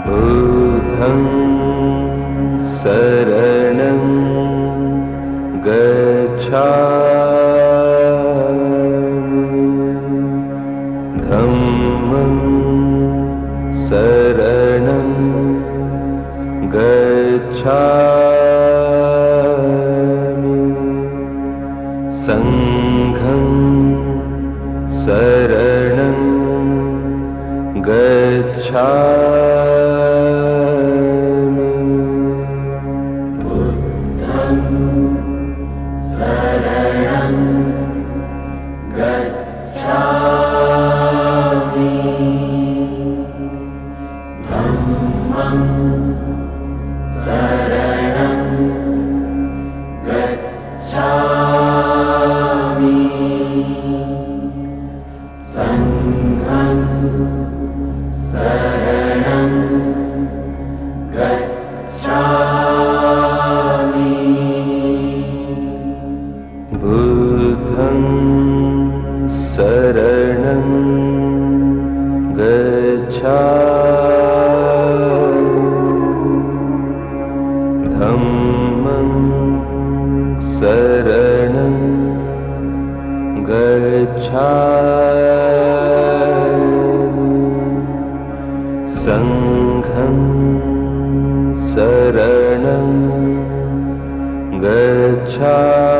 बुद्धं शरणं गच्छामि धम्मं शरणं गच्छामि संघं शरणं गच्छामि बुद्धं शरणं गच्छामि धम्मं शरणं गच्छामि संघं शरणं गच्छामि बुद्धं शरणं गच्छामि धम्मं शरणं गच्छामि संघं शरणं गच्छामि